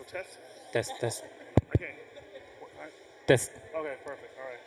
test? Test. Okay. Test. Okay, perfect. All right.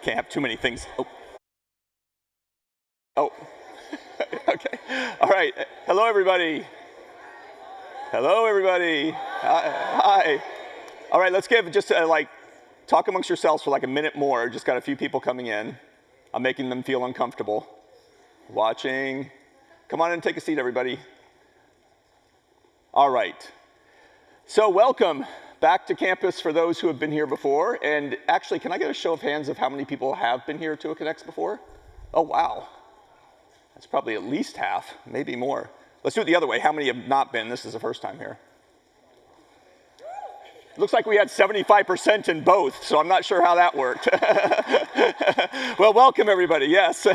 Can't have too many things. Oh. Okay. All right. Hello, everybody. Hello, everybody. Hi. All right, let's give just talk amongst yourselves for like a minute more. Just got a few people coming in. I'm making them feel uncomfortable. Watching. Come on and take a seat, everybody. All right. So welcome back to campus for those who have been here before. And actually, can I get a show of hands of how many people have been here to a Connext before? Oh, wow. That's probably at least half, maybe more. Let's do it the other way. How many have not been? This is the first time here. Looks like we had 75% in both, so I'm not sure how that worked. Well, welcome, everybody. Yes.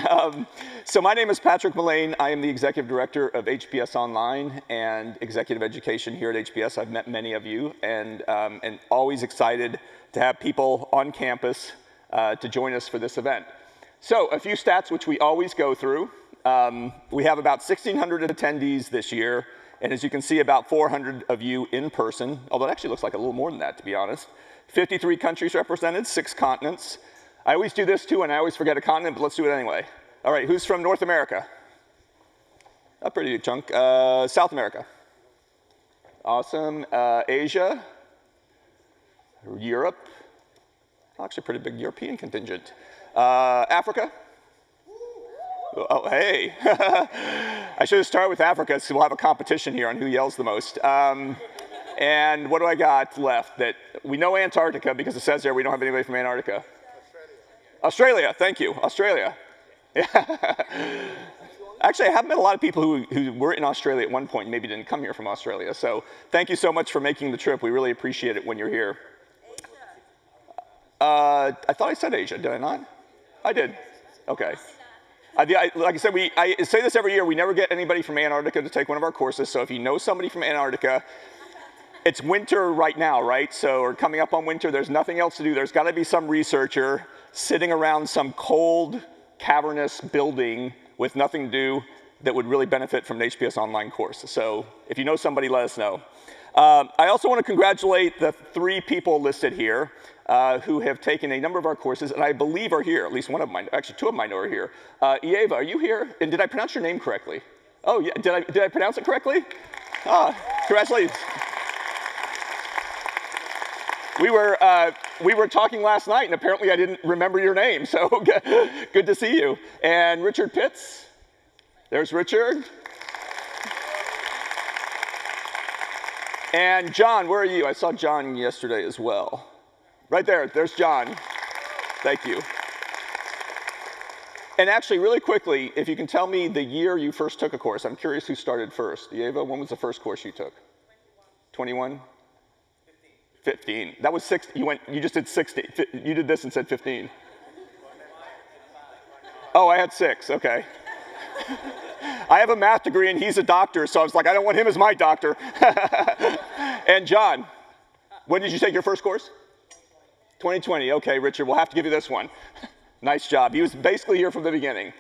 So my name is Patrick Mullane. I am the Executive Director of HBS Online and Executive Education here at HBS. I've met many of you, and always excited to have people on campus to join us for this event. So a few stats which we always go through. We have about 1,600 attendees this year. And as you can see, about 400 of you in person, although it actually looks like a little more than that, to be honest. 53 countries represented, 6 continents. I always do this too, and I always forget a continent, but let's do it anyway. All right, who's from North America? A pretty good chunk. South America. Awesome. Asia. Europe. Actually, a pretty big European contingent. Africa. Oh, hey. I should have started with Africa, so we'll have a competition here on who yells the most. And what do I got left? That we know Antarctica, because it says there we don't have anybody from Antarctica. Australia, thank you. Australia. Actually, I have met a lot of people who were in Australia at one point and maybe didn't come here from Australia. So thank you so much for making the trip. We really appreciate it when you're here. I thought I said Asia, did I not? I did. Okay. Like I said, I say this every year, we never get anybody from Antarctica to take one of our courses, so if you know somebody from Antarctica, it's winter right now, right? So, or coming up on winter, there's nothing else to do. There's gotta be some researcher sitting around some cold, cavernous building with nothing to do that would really benefit from an HBS online course. So, if you know somebody, let us know. I also want to congratulate the 3 people listed here who have taken a number of our courses, and I believe are here, at least one of mine, actually 2 of mine are here. Eva, are you here? And did I pronounce your name correctly? Oh, yeah, did I pronounce it correctly? Congratulations. We were talking last night, and apparently I didn't remember your name, so good to see you. And Richard Pitts, there's Richard. And John, where are you? I saw John yesterday as well. Right there, there's John. Thank you. And actually, really quickly, if you can tell me the year you first took a course, I'm curious who started first. Eva, when was the first course you took? 21? 15. That was 60. You just did 60. You did this and said 15. Oh, I had 6. Okay. I have a math degree and he's a doctor, so I was like, I don't want him as my doctor. And John, when did you take your first course? 2020. Okay, Richard, we'll have to give you this one. Nice job. He was basically here from the beginning.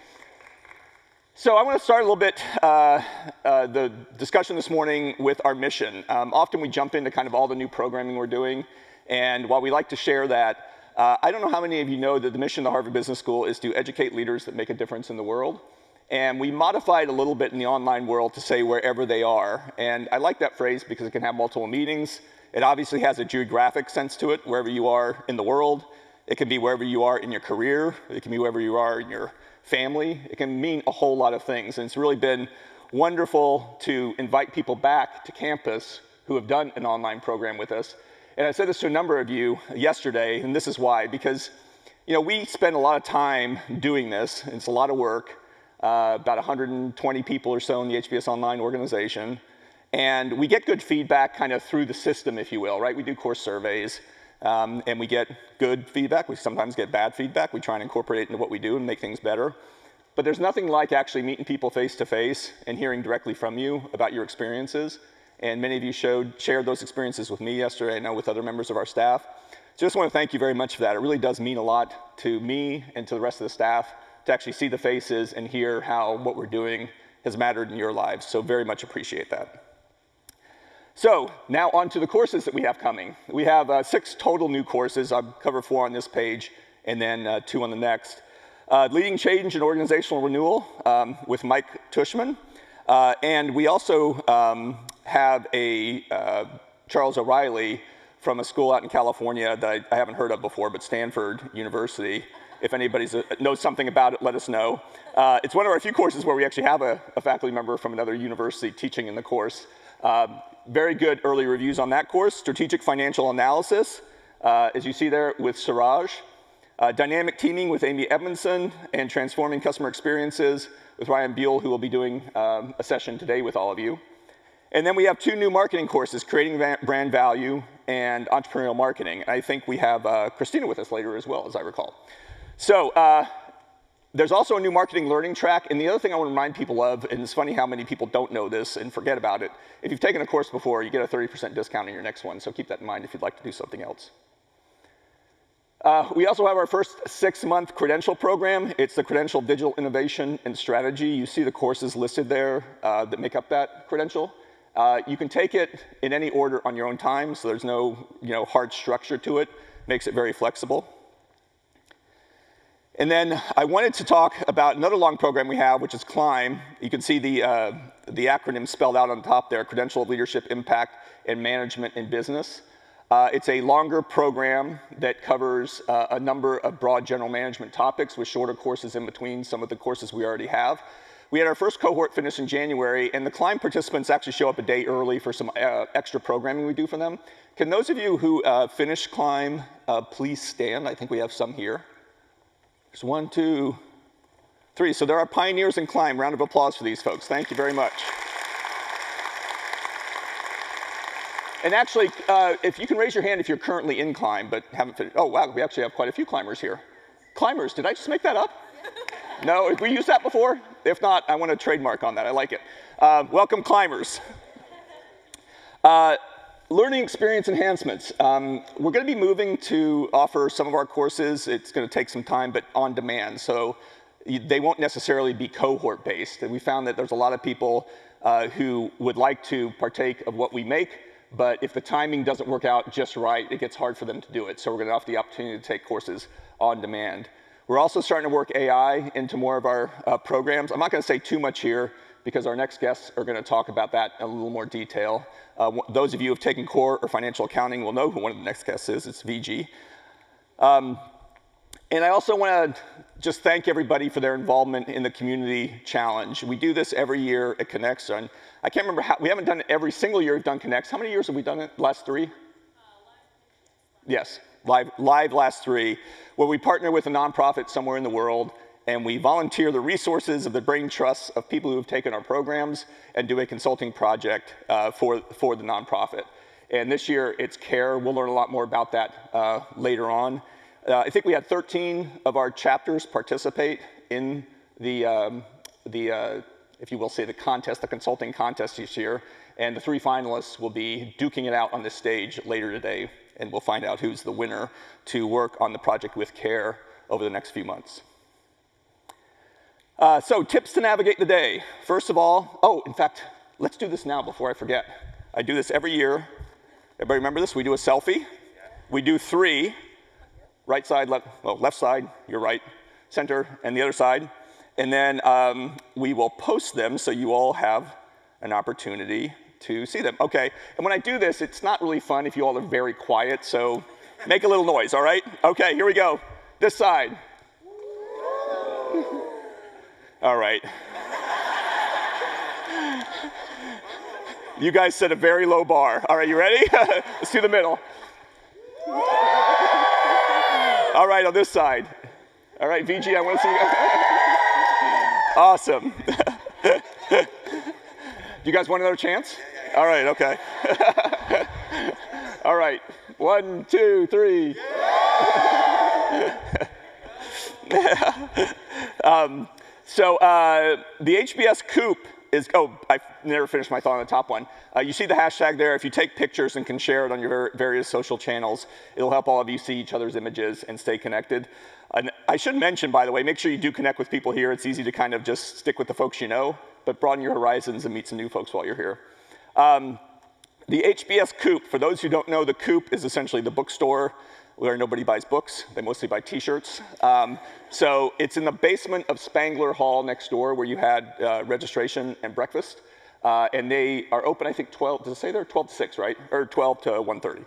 So I want to start a little bit the discussion this morning with our mission. Often we jump into kind of all the new programming we're doing, and while we like to share that, I don't know how many of you know that the mission of the Harvard Business School is to educate leaders that make a difference in the world. And we modified a little bit in the online world to say wherever they are. And I like that phrase because it can have multiple meanings. It obviously has a geographic sense to it, wherever you are in the world. It can be wherever you are in your career. It can be wherever you are in your family. It can mean a whole lot of things. And it's really been wonderful to invite people back to campus who have done an online program with us. And I said this to a number of you yesterday, and this is why. Because we spend a lot of time doing this, and it's a lot of work. About 120 people or so in the HBS Online organization. And we get good feedback kind of through the system, if you will, right? We do course surveys, and we get good feedback. We sometimes get bad feedback. We try and incorporate it into what we do and make things better. But there's nothing like actually meeting people face to face and hearing directly from you about your experiences. And many of you shared those experiences with me yesterday, I know with other members of our staff. So I just want to thank you very much for that. It really does mean a lot to me and to the rest of the staff to actually see the faces and hear how what we're doing has mattered in your lives. So very much appreciate that. So now on to the courses that we have coming. We have 6 total new courses. I'll cover 4 on this page and then 2 on the next. Leading Change and Organizational Renewal with Mike Tushman. And we also have a Charles O'Reilly from a school out in California that I haven't heard of before, but Stanford University. If anybody knows something about it, let us know. It's one of our few courses where we actually have a faculty member from another university teaching in the course. Very good early reviews on that course. Strategic Financial Analysis, as you see there with Siraj. Dynamic Teaming with Amy Edmondson, and Transforming Customer Experiences with Ryan Buell, who will be doing a session today with all of you. And then we have 2 new marketing courses, Creating Brand Value and Entrepreneurial Marketing. And I think we have Christina with us later as well, as I recall. So there's also a new marketing learning track, and the other thing I want to remind people of, and it's funny how many people don't know this and forget about it, if you've taken a course before, you get a 30% discount on your next one, so keep that in mind if you'd like to do something else. We also have our first 6-month credential program. It's the Credential Digital Innovation and Strategy. You see the courses listed there that make up that credential. You can take it in any order on your own time, so there's no hard structure to it. Makes it very flexible. And then I wanted to talk about another long program we have, which is CLIMB. You can see the acronym spelled out on top there, Credential of Leadership, Impact, and Management in Business. It's a longer program that covers a number of broad general management topics with shorter courses in between some of the courses we already have. We had our first cohort finish in January, and the CLIMB participants actually show up a day early for some extra programming we do for them. Can those of you who finished CLIMB please stand? I think we have some here. There's 1, 2, 3. So there are pioneers in CLIMB. Round of applause for these folks. Thank you very much. And actually, if you can raise your hand if you're currently in CLIMB but haven't finished. Oh, wow, we actually have quite a few climbers here. Climbers, did I just make that up? No, have we used that before? If not, I want to trademark on that. I like it. Welcome, climbers. Learning experience enhancements. We're going to be moving to offer some of our courses. It's going to take some time, but on demand. So they won't necessarily be cohort-based. And we found that there's a lot of people who would like to partake of what we make, but if the timing doesn't work out just right, it gets hard for them to do it. So we're going to offer the opportunity to take courses on demand. We're also starting to work AI into more of our programs. I'm not going to say too much here because our next guests are going to talk about that in a little more detail. Those of you who have taken core or financial accounting will know who one of the next guests is. It's V.G. And I also want to just thank everybody for their involvement in the community challenge. We do this every year at Connext, and I can't remember how, we haven't done it every single year we've done Connext. How many years have we done it? Last 3? Yes, live last 3, where we partner with a nonprofit somewhere in the world, and we volunteer the resources of the brain trusts of people who have taken our programs and do a consulting project for the nonprofit. And this year it's CARE. We'll learn a lot more about that later on. I think we had 13 of our chapters participate in the if you will say, the contest, the consulting contest this year. And the 3 finalists will be duking it out on this stage later today, and we'll find out who's the winner to work on the project with CARE over the next few months. So tips to navigate the day. First of all, in fact, let's do this now before I forget. I do this every year. Everybody remember this? We do a selfie. We do 3. Right side, left side, your right, center, and the other side. And then we will post them so you all have an opportunity to see them. Okay, and when I do this, it's not really fun if you all are very quiet, so make a little noise, all right? Okay, here we go. This side. All right. You guys set a very low bar. All right, you ready? Let's do the middle. All right, on this side. All right, VG, I want to see you. Awesome. You guys want another chance? All right, okay. All right, 1, 2, 3. The HBS Coop is, I never finished my thought on the top one. You see the hashtag there. If you take pictures and can share it on your various social channels, it'll help all of you see each other's images and stay connected. And I should mention, by the way, make sure you do connect with people here. It's easy to kind of just stick with the folks you know, but broaden your horizons and meet some new folks while you're here. The HBS Coop, for those who don't know, the Coop is essentially the bookstore where nobody buys books. They mostly buy t-shirts. So it's in the basement of Spangler Hall next door where you had registration and breakfast. And they are open, I think, 12, does it say there? 12 to 6, right? Or 12 to 1:30.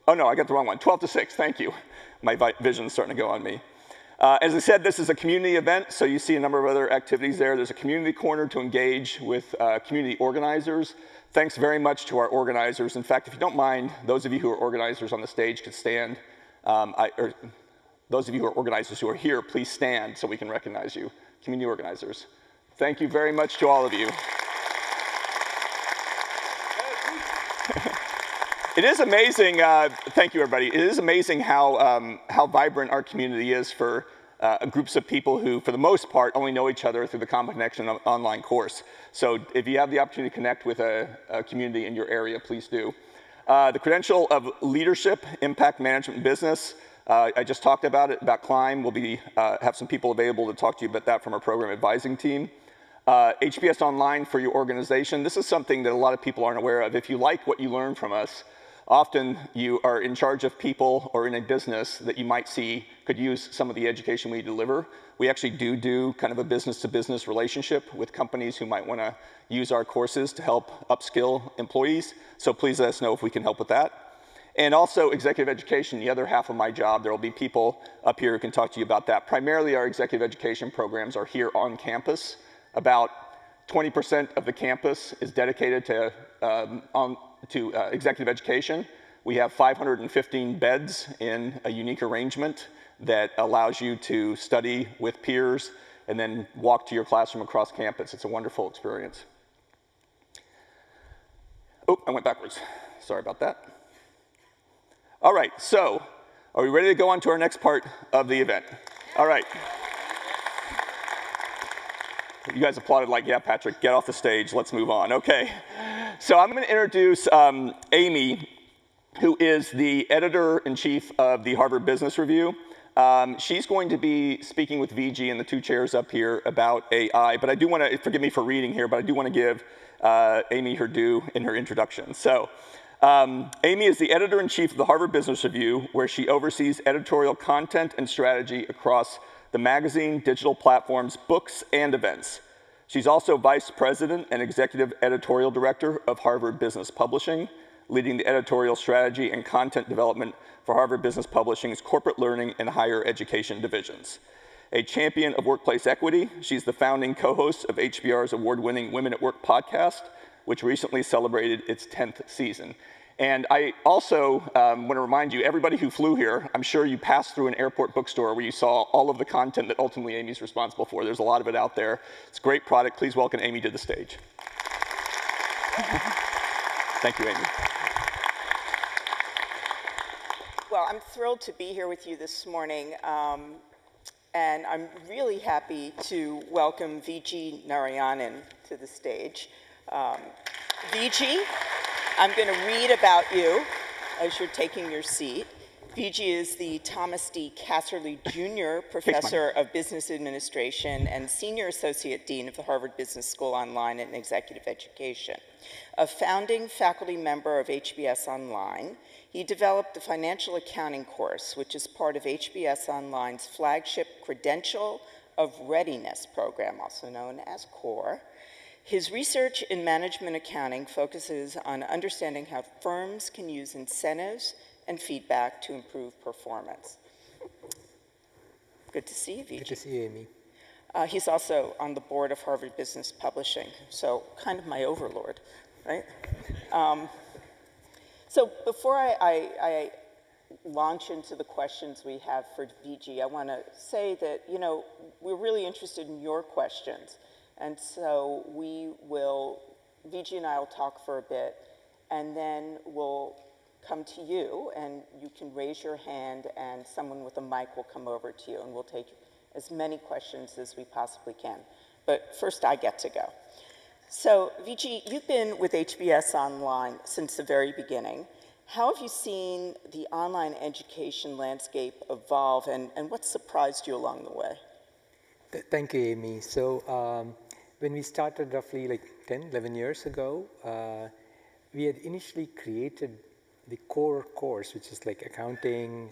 Oh no, I got the wrong one. 12 to 6, thank you. My vision's starting to go on me. As I said, this is a community event, so you see a number of other activities there. There's a community corner to engage with community organizers. Thanks very much to our organizers. In fact, if you don't mind, those of you who are organizers on the stage could stand. Or those of you who are organizers who are here, please stand so we can recognize you. Community organizers. Thank you very much to all of you. It is amazing, thank you everybody, it is amazing how vibrant our community is for groups of people who, for the most part, only know each other through the Common Connection online course. So if you have the opportunity to connect with a community in your area, please do. The credential of leadership, impact management, and business. I just talked about it, about Climb. We'll have some people available to talk to you about that from our program advising team. HBS Online for your organization. This is something that a lot of people aren't aware of. If you like what you learn from us, often you are in charge of people or in a business that you might see could use some of the education we deliver. We actually do kind of a business-to-business relationship with companies who might want to use our courses to help upskill employees. So please let us know if we can help with that. And also executive education, the other half of my job. There will be people up here who can talk to you about that. Primarily our executive education programs are here on campus. About 20% of the campus is dedicated to executive education. We have 515 beds in a unique arrangement that allows you to study with peers and then walk to your classroom across campus. It's a wonderful experience. Oh, I went backwards. Sorry about that. All right, so are we ready to go on to our next part of the event? All right. You guys applauded like, yeah, Patrick, get off the stage, let's move on. Okay, so I'm gonna introduce Amy, who is the editor-in-chief of the Harvard Business Review. She's going to be speaking with VG and the 2 chairs up here about AI, but I do wanna, forgive me for reading here, but I do wanna give Amy her due in her introduction. So, Amy is the editor-in-chief of the Harvard Business Review, where she oversees editorial content and strategy across the magazine, digital platforms, books, and events. She's also vice president and executive editorial director of Harvard Business Publishing, leading the editorial strategy and content development for Harvard Business Publishing's corporate learning and higher education divisions. A champion of workplace equity, she's the founding co-host of HBR's award-winning Women at Work podcast, which recently celebrated its 10th season. And I also want to remind you, everybody who flew here, I'm sure you passed through an airport bookstore where you saw all of the content that ultimately Amy's responsible for. There's a lot of it out there. It's a great product. Please welcome Amy to the stage. Thank you, Amy. Well, I'm thrilled to be here with you this morning. And I'm really happy to welcome V.G. Narayanan to the stage. V.G., I'm going to read about you as you're taking your seat. V.G. is the Thomas D. Casserly Jr. Professor of Business Administration and Senior Associate Dean of the Harvard Business School Online and Executive Education. A founding faculty member of HBS Online, he developed the Financial Accounting course, which is part of HBS Online's flagship Credential of Readiness program, also known as CORE. His research in management accounting focuses on understanding how firms can use incentives and feedback to improve performance. Good to see you, V.G. Good to see you, Amy. He's also on the board of Harvard Business Publishing, so kind of my overlord, right? So before I launch into the questions we have for V.G., I want to say that, you know, we're really interested in your questions. And so V.G. and I will talk for a bit, and then we'll come to you, and you can raise your hand, and someone with a mic will come over to you, and we'll take as many questions as we possibly can. But first, I get to go. So, V.G., you've been with HBS Online since the very beginning. How have you seen the online education landscape evolve, and what surprised you along the way? Thank you, Amy. So when we started roughly like 10, 11 years ago, we had initially created the core course, which is like accounting,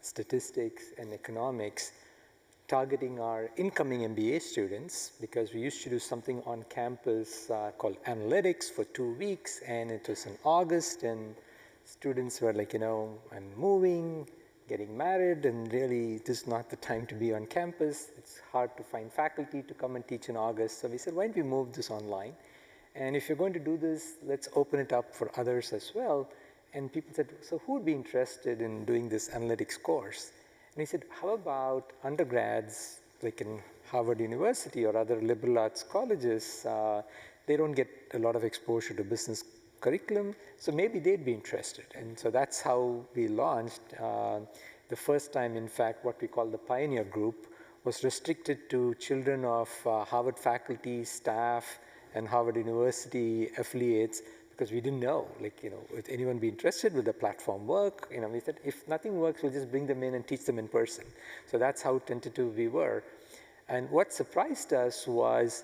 statistics, and economics, targeting our incoming MBA students, because we used to do something on campus called analytics for 2 weeks, and it was in August, and students were like, you know, I'm moving, getting married, and really this is not the time to be on campus. It's hard to find faculty to come and teach in August. So we said, why don't we move this online? And if you're going to do this, let's open it up for others as well. And people said, so who would be interested in doing this analytics course? And he said, how about undergrads, like in Harvard University or other liberal arts colleges? They don't get a lot of exposure to business curriculum, so maybe they'd be interested. And so that's how we launched. The first time, in fact, what we call the Pioneer Group was restricted to children of Harvard faculty, staff, and Harvard University affiliates, because we didn't know, like, you know, would anyone be interested? Would the platform work? You know, we said, if nothing works, we'll just bring them in and teach them in person. So that's how tentative we were. And what surprised us was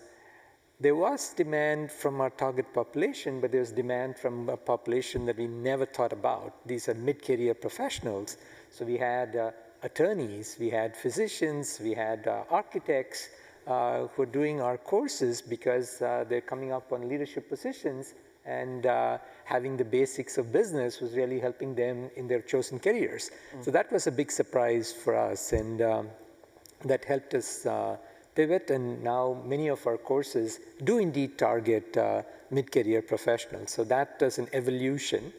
there was demand from our target population, but there was demand from a population that we never thought about. These are mid-career professionals. So we had attorneys, we had physicians, we had architects who are doing our courses because they're coming up on leadership positions, and having the basics of business was really helping them in their chosen careers. So that was a big surprise for us, and that helped us pivot, and now many of our courses do indeed target mid-career professionals. So that is an evolution.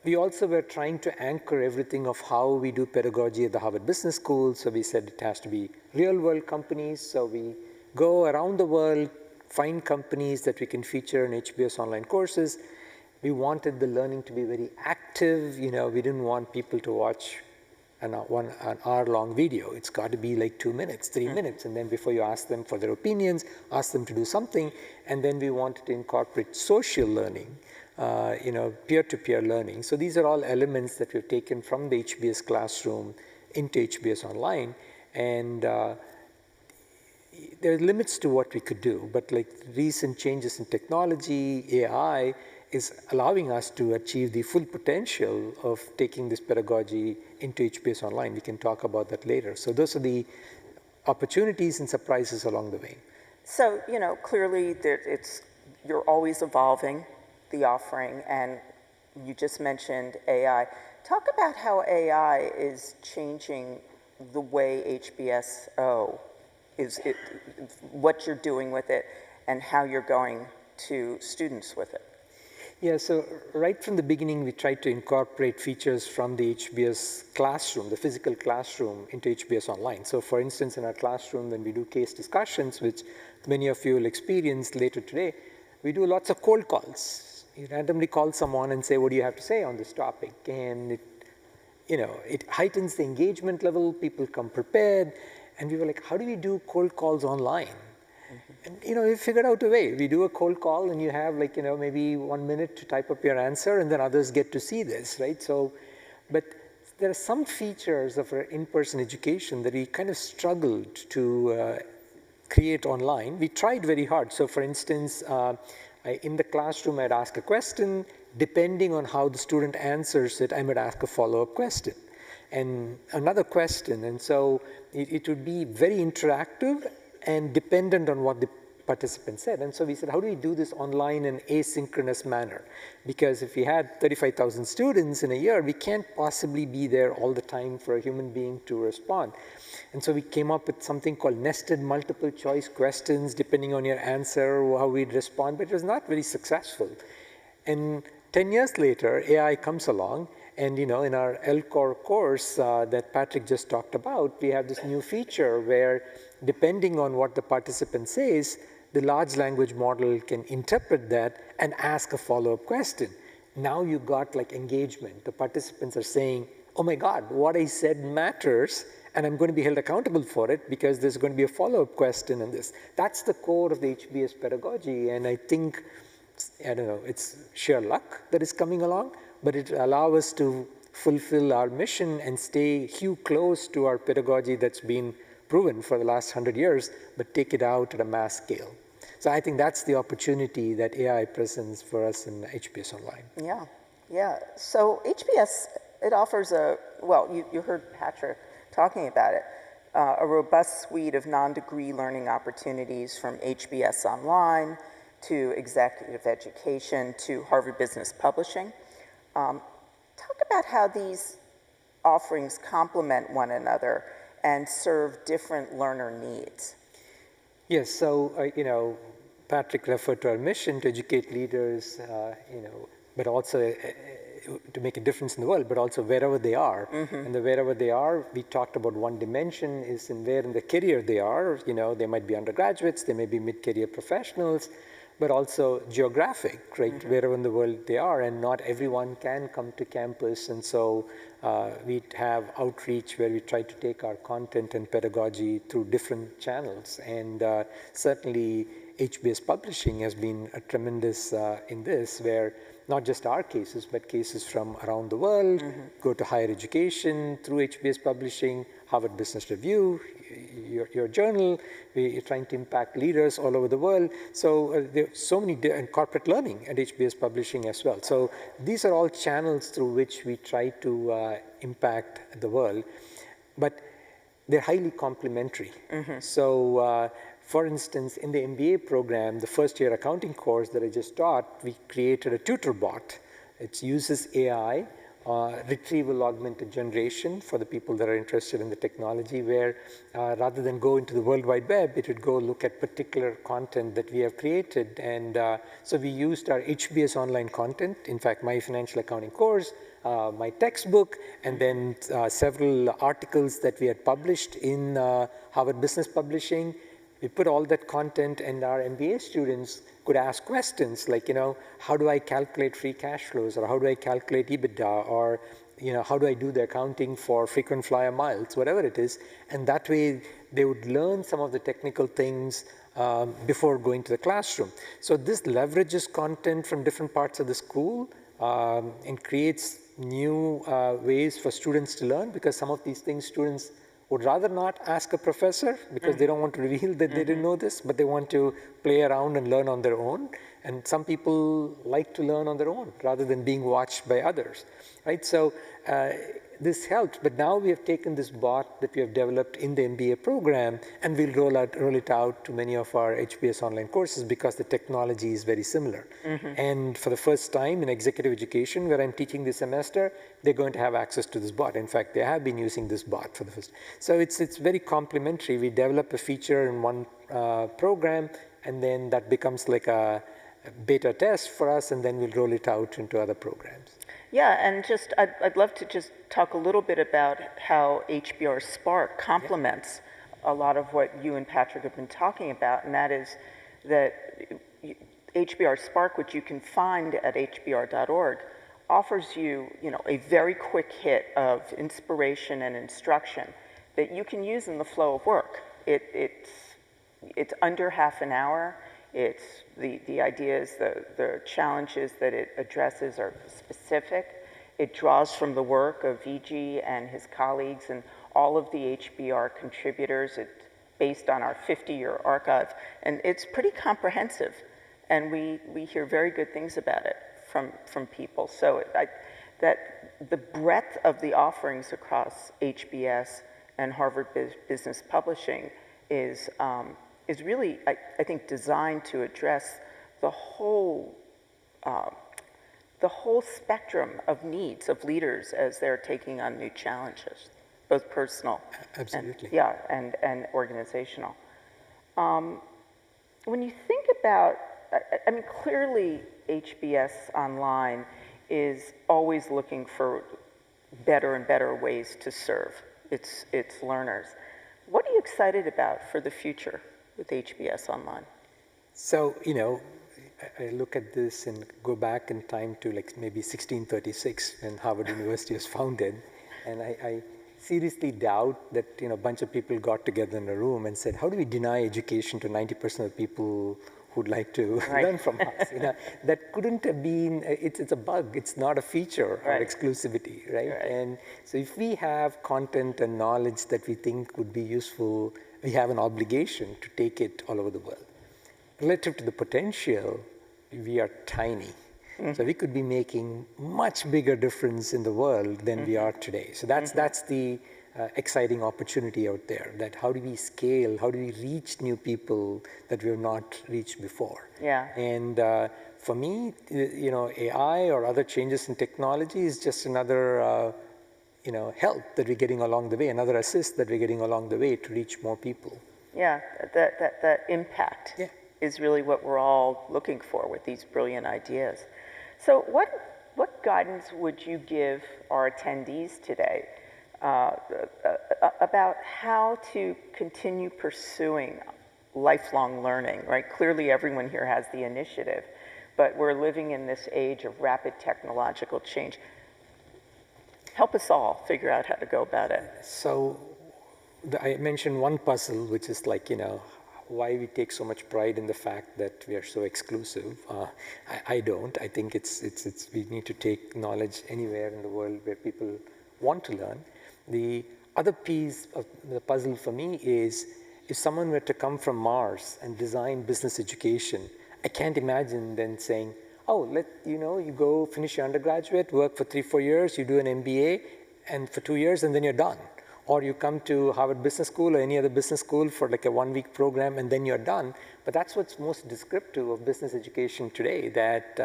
We also were trying to anchor everything of how we do pedagogy at the Harvard Business School. So we said it has to be real-world companies. So we go around the world, find companies that we can feature in HBS Online courses. We wanted the learning to be very active. You know, we didn't want people to watch an hour-long video. It's got to be like 2 minutes, 3 minutes, and then before you ask them for their opinions, ask them to do something, and then we wanted to incorporate social learning, you know, peer-to-peer learning. So these are all elements that we've taken from the HBS classroom into HBS Online, and there are limits to what we could do, but like recent changes in technology, AI, is allowing us to achieve the full potential of taking this pedagogy into HBS Online. We can talk about that later. So those are the opportunities and surprises along the way. So, you know, clearly you're always evolving the offering, and you just mentioned AI. Talk about how AI is changing the way HBSO what you're doing with it, and how you're going to students with it. Yeah, so right from the beginning, we tried to incorporate features from the HBS classroom, the physical classroom, into HBS Online. So for instance, in our classroom, when we do case discussions, which many of you will experience later today, we do lots of cold calls. You randomly call someone and say, what do you have to say on this topic? And it heightens the engagement level, people come prepared, and we were like, how do we do cold calls online? And we figured out a way. We do a cold call and you have maybe 1 minute to type up your answer, and then others get to see this, right? So, but there are some features of our in-person education that we kind of struggled to create online. We tried very hard. So for instance, in the classroom, I'd ask a question. Depending on how the student answers it, I might ask a follow-up question and another question. And so it would be very interactive and dependent on what the participant said. And so we said, how do we do this online in asynchronous manner? Because if we had 35,000 students in a year, we can't possibly be there all the time for a human being to respond. And so we came up with something called nested multiple choice questions, depending on your answer, how we'd respond, but it was not very successful. And 10 years later, AI comes along, and in our LCOR course that Patrick just talked about, we have this new feature where, depending on what the participant says, the large language model can interpret that and ask a follow-up question. Now you got engagement. The participants are saying, oh my God, what I said matters, and I'm going to be held accountable for it because there's going to be a follow-up question in this. That's the core of the HBS pedagogy, and I think, I don't know, it's sheer luck that is coming along, but it allows us to fulfill our mission and stay close to our pedagogy that's been proven for the last 100 years, but take it out at a mass scale. So I think that's the opportunity that AI presents for us in HBS Online. Yeah. So HBS, it offers you heard Patrick talking about it, a robust suite of non-degree learning opportunities from HBS Online to executive education to Harvard Business Publishing. Talk about how these offerings complement one another and serve different learner needs. Yes, so Patrick referred to our mission to educate leaders, but also to make a difference in the world, but also wherever they are. And wherever they are, we talked about one dimension is where in the career they are. They might be undergraduates, they may be mid-career professionals, but also geographic, right? Wherever in the world they are, and not everyone can come to campus. And so we have outreach where we try to take our content and pedagogy through different channels. And certainly HBS Publishing has been a tremendous in this, where not just our cases, but cases from around the world go to higher education through HBS Publishing, Harvard Business Review, your journal. We're trying to impact leaders all over the world. So there's so many corporate learning at HBS Publishing as well. So these are all channels through which we try to impact the world, but they're highly complementary. So for instance, in the MBA program, the first-year accounting course that I just taught, we created a tutor bot. It uses AI, retrieval augmented generation for the people that are interested in the technology, where rather than go into the World Wide Web, it would go look at particular content that we have created. And so we used our HBS Online content, in fact, my financial accounting course, my textbook, and then several articles that we had published in Harvard Business Publishing. We put all that content, and our MBA students could ask questions like, how do I calculate free cash flows, or how do I calculate EBITDA, or how do I do the accounting for frequent flyer miles, whatever it is. And that way they would learn some of the technical things before going to the classroom. So this leverages content from different parts of the school and creates new ways for students to learn, because some of these things students would rather not ask a professor because they don't want to reveal that they didn't know this, but they want to play around and learn on their own. And some people like to learn on their own rather than being watched by others, right? So this helped, but now we have taken this bot that we have developed in the MBA program, and we'll roll it out to many of our HBS online courses because the technology is very similar. And for the first time in executive education, where I'm teaching this semester, they're going to have access to this bot. In fact, they have been using this bot for the first. So it's very complementary. We develop a feature in one program, and then that becomes like a beta test for us, and then we'll roll it out into other programs. Yeah, and just I'd love to just talk a little bit about how HBR Spark complements a lot of what you and Patrick have been talking about, and that is that HBR Spark, which you can find at hbr.org, offers you, a very quick hit of inspiration and instruction that you can use in the flow of work. It's under half an hour. It's the ideas, the challenges that it addresses are specific. It draws from the work of V.G. and his colleagues and all of the HBR contributors. It's based on our 50-year archive, and it's pretty comprehensive. And we hear very good things about it from people. So that the breadth of the offerings across HBS and Harvard Business Publishing is really, I think, designed to address the whole spectrum of needs of leaders as they're taking on new challenges, both personal, Absolutely, and organizational. When you think about, I mean, clearly HBS Online is always looking for better and better ways to serve its learners. What are you excited about for the future with HBS Online? So, I look at this and go back in time to like maybe 1636 when Harvard University was founded, and I seriously doubt that a bunch of people got together in a room and said, how do we deny education to 90% of people who'd like to learn from us? That couldn't have been, it's a bug, it's not a feature or exclusivity, right? And so if we have content and knowledge that we think would be useful, we have an obligation to take it all over the world. Relative to the potential, we are tiny. So we could be making much bigger difference in the world than we are today. So that's the exciting opportunity out there, that how do we scale, how do we reach new people that we have not reached before? Yeah. And for me, AI or other changes in technology is just another help that we're getting along the way, another assist that we're getting along the way to reach more people. Yeah, that impact is really what we're all looking for with these brilliant ideas. So what guidance would you give our attendees today about how to continue pursuing lifelong learning, right? Clearly everyone here has the initiative, but we're living in this age of rapid technological change. Help us all figure out how to go about it. So I mentioned one puzzle, which is like, why we take so much pride in the fact that we are so exclusive. I don't. I think we need to take knowledge anywhere in the world where people want to learn. The other piece of the puzzle for me is if someone were to come from Mars and design business education, I can't imagine then saying, oh, you go finish your undergraduate, work for 3-4 years, you do an MBA, and for 2 years, and then you're done. Or you come to Harvard Business School or any other business school for like a 1-week program, and then you're done. But that's what's most descriptive of business education today, that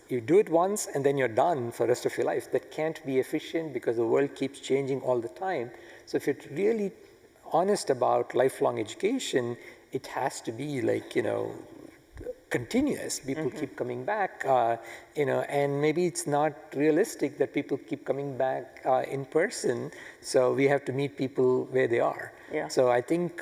you do it once, and then you're done for the rest of your life. That can't be efficient because the world keeps changing all the time. So if you're really honest about lifelong education, it has to be like, continuous. People keep coming back, and maybe it's not realistic that people keep coming back in person. So we have to meet people where they are. Yeah. So I think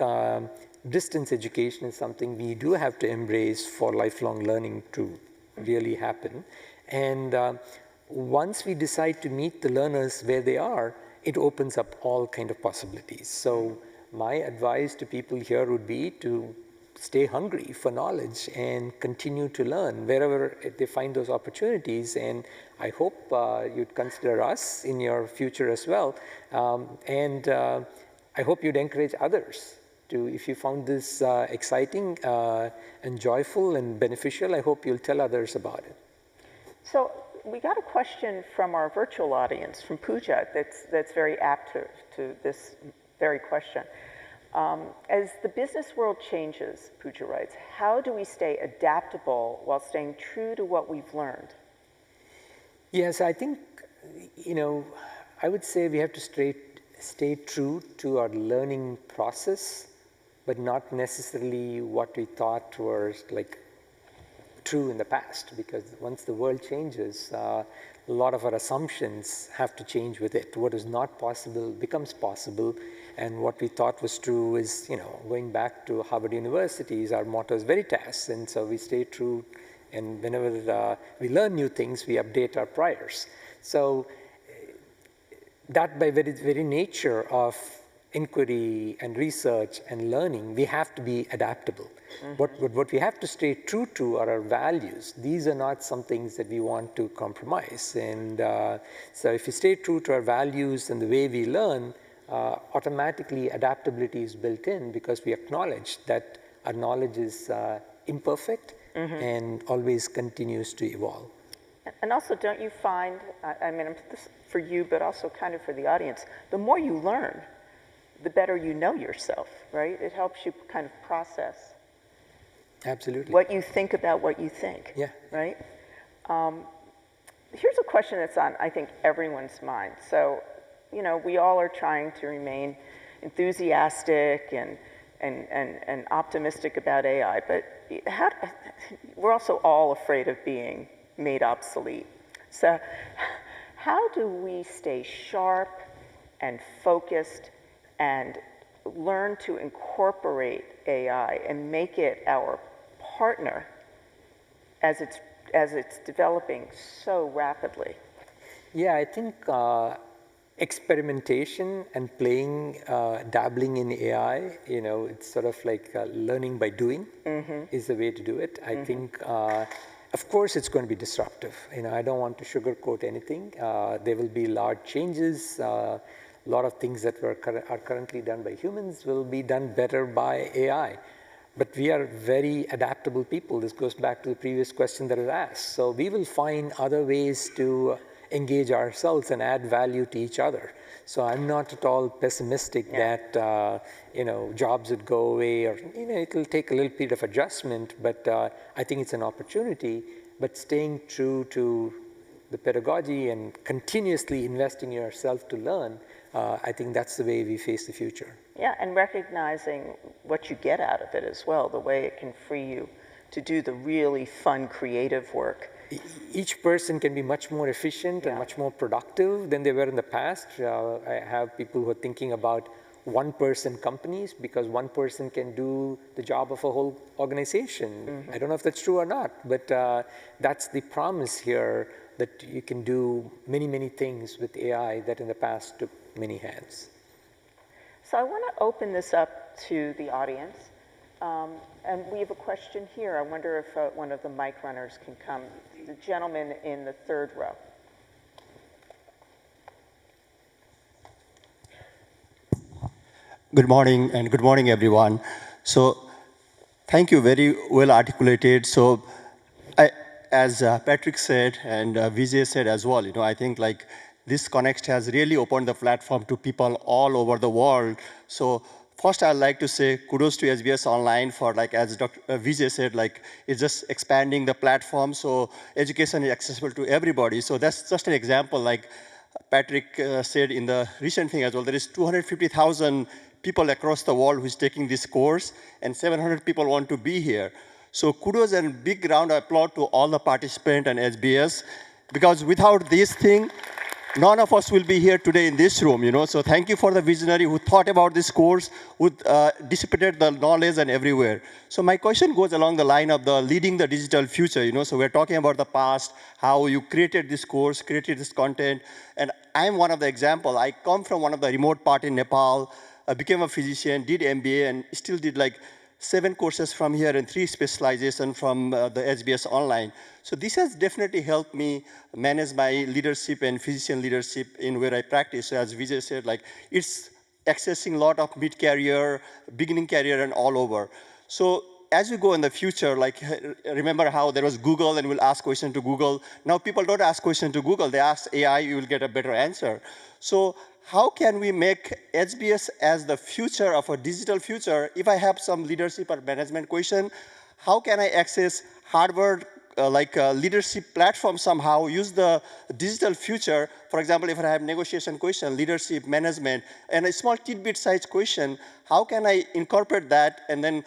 distance education is something we do have to embrace for lifelong learning to really happen. And once we decide to meet the learners where they are, it opens up all kind of possibilities. So my advice to people here would be to stay hungry for knowledge and continue to learn wherever they find those opportunities. And I hope you'd consider us in your future as well. And I hope you'd encourage others to, if you found this exciting and joyful and beneficial, I hope you'll tell others about it. So we got a question from our virtual audience, from Pooja, that's very apt to this very question. As the business world changes, Pooja writes, how do we stay adaptable while staying true to what we've learned? Yes, I think, I would say we have to stay true to our learning process, but not necessarily what we thought was like true in the past, because once the world changes, a lot of our assumptions have to change with it. What is not possible becomes possible, and what we thought was true is, going back to Harvard University's, our motto is veritas, and so we stay true, and whenever we learn new things, we update our priors. So that by very nature of inquiry and research and learning, we have to be adaptable. What we have to stay true to are our values. These are not some things that we want to compromise. And so if we stay true to our values and the way we learn, automatically adaptability is built in, because we acknowledge that our knowledge is imperfect and always continues to evolve. And also, don't you find, I mean, this for you, but also kind of for the audience, the more you learn, the better you know yourself, right? It helps you kind of process. Absolutely. What you think about what you think, yeah. Right? Here's a question that's on, I think, everyone's mind. So, we all are trying to remain enthusiastic and optimistic about AI, but we're also all afraid of being made obsolete. So how do we stay sharp and focused and learn to incorporate AI and make it our partner as it's developing so rapidly? Yeah, I think experimentation and playing, dabbling in AI, it's sort of like learning by doing is the way to do it. I think, of course, it's going to be disruptive. I don't want to sugarcoat anything. There will be large changes. A lot of things that are currently done by humans will be done better by AI. But we are very adaptable people. This goes back to the previous question that was asked. So we will find other ways to engage ourselves and add value to each other. So I'm not at all pessimistic that jobs would go away, or it will take a little bit of adjustment. But I think it's an opportunity. But staying true to the pedagogy and continuously investing in yourself to learn, I think that's the way we face the future. Yeah, and recognizing what you get out of it as well, the way it can free you to do the really fun, creative work. Each person can be much more efficient and much more productive than they were in the past. I have people who are thinking about one-person companies, because one person can do the job of a whole organization. I don't know if that's true or not, but that's the promise here, that you can do many, many things with AI that in the past took many hands. So I want to open this up to the audience. And we have a question here. I wonder if one of the mic runners can come. The gentleman in the third row. Good morning, and good morning, everyone. So thank you, very well articulated. So as Patrick said, and Vijay said as well, I think like this Connext has really opened the platform to people all over the world. So first, I'd like to say kudos to HBS Online for, like, as Dr. Vijay said, like, it's just expanding the platform, so education is accessible to everybody. So that's just an example, like Patrick said in the recent thing as well, there is 250,000 people across the world who's taking this course, and 700 people want to be here. So kudos and big round of applause to all the participants and HBS, because without this thing, none of us will be here today in this room, So thank you for the visionary who thought about this course, who dissipated the knowledge and everywhere. So my question goes along the line of the leading the digital future, So we're talking about the past, how you created this course, created this content. And I'm one of the example. I come from one of the remote part in Nepal, became a physician, did MBA, and still did like 7 courses from here and 3 specializations from the HBS Online. So this has definitely helped me manage my leadership and physician leadership in where I practice. So as Vijay said, like, it's accessing a lot of mid-career, beginning career, and all over. So as we go in the future, like remember how there was Google and we'll ask question to Google. Now people don't ask question to Google, they ask AI, you will get a better answer. So how can we make HBS as the future of a digital future? If I have some leadership or management question, how can I access Harvard leadership platform somehow, use the digital future? For example, if I have negotiation question, leadership, management, and a small tidbit size question, how can I incorporate that and then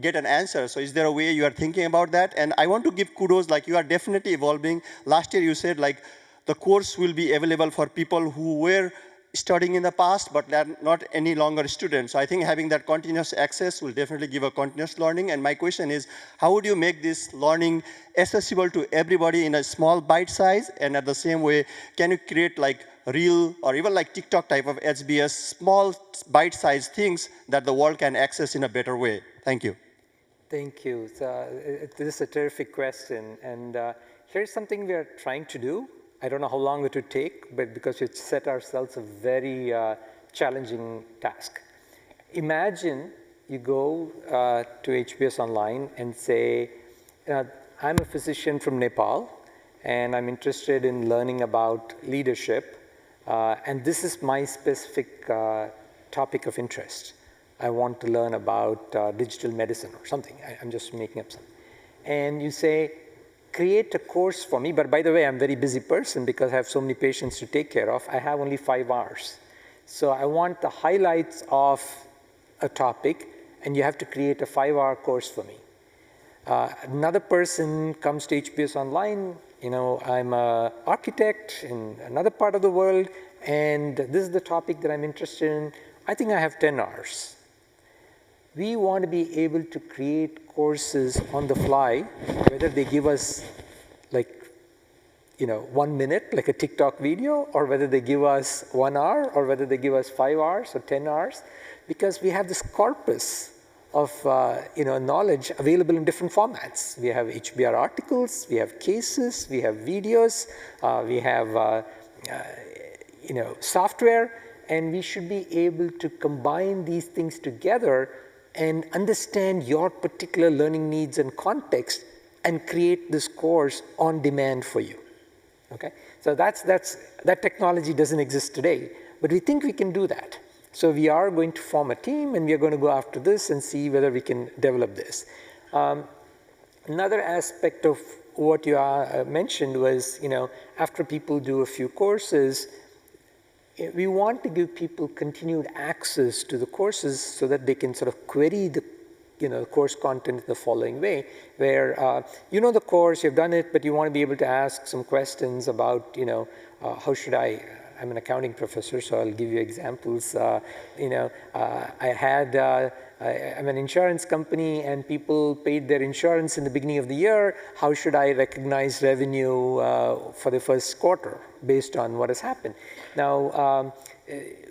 get an answer? So is there a way you are thinking about that? And I want to give kudos, like you are definitely evolving. Last year you said like the course will be available for people who were studying in the past, but they're not any longer students. So I think having that continuous access will definitely give a continuous learning. And my question is, how would you make this learning accessible to everybody in a small bite size? And at the same way, can you create like real or even like TikTok type of HBS, small bite-sized things that the world can access in a better way? Thank you. Thank you. So, this is a terrific question. And here's something we are trying to do. I don't know how long it would take, but because we've set ourselves a very challenging task. Imagine you go to HBS Online and say, I'm a physician from Nepal, and I'm interested in learning about leadership, and this is my specific topic of interest. I want to learn about digital medicine or something. I'm just making up something. And you say, create a course for me, but by the way, I'm a very busy person because I have so many patients to take care of. I have only 5 hours. So I want the highlights of a topic, and you have to create a 5-hour course for me. Another person comes to HBS Online, I'm an architect in another part of the world, and this is the topic that I'm interested in. I think I have 10 hours. We want to be able to create courses on the fly, whether they give us 1 minute, like a TikTok video, or whether they give us 1 hour, or whether they give us 5 hours or 10 hours, because we have this corpus of knowledge available in different formats. We have HBR articles, we have cases, we have videos, we have software, and we should be able to combine these things together and understand your particular learning needs and context and create this course on demand for you. Okay? So that technology doesn't exist today, but we think we can do that. So we are going to form a team, and we are going to go after this and see whether we can develop this. Another aspect of what you mentioned was, after people do a few courses, we want to give people continued access to the courses so that they can sort of query the course content the following way, where the course, you've done it, but you want to be able to ask some questions about, how should I'm an accounting professor, so I'll give you examples. I'm an insurance company, and people paid their insurance in the beginning of the year. How should I recognize revenue for the first quarter based on what has happened? Now,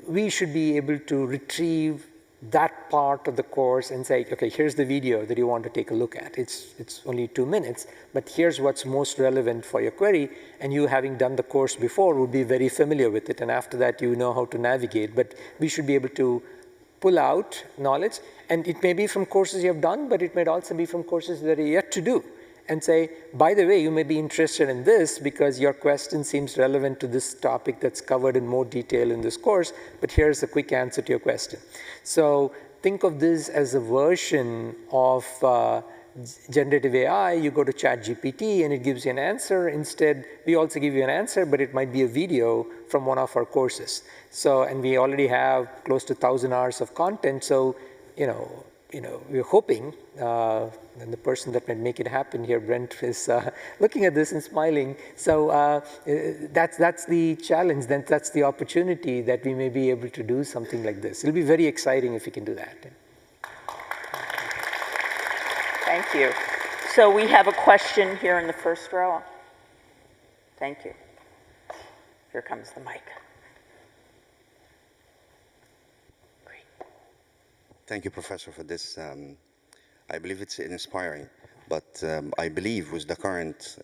we should be able to retrieve that part of the course and say, okay, here's the video that you want to take a look at. It's only 2 minutes, but here's what's most relevant for your query, and you, having done the course before, will be very familiar with it, and after that you know how to navigate. But we should be able to pull out knowledge, and it may be from courses you have done, but it might also be from courses that are yet to do, and say, by the way, you may be interested in this because your question seems relevant to this topic that's covered in more detail in this course, but here's a quick answer to your question. So think of this as a version of generative AI. You go to ChatGPT and it gives you an answer. Instead, we also give you an answer, but it might be a video from one of our courses. So, and we already have close to 1,000 hours of content. So, we're hoping, and the person that might make it happen here, Brent, is looking at this and smiling. So that's the challenge. Then that's the opportunity that we may be able to do something like this. It'll be very exciting if we can do that. Thank you. So we have a question here in the first row. Thank you. Here comes the mic. Thank you, Professor, for this. I believe it's inspiring. But I believe with the current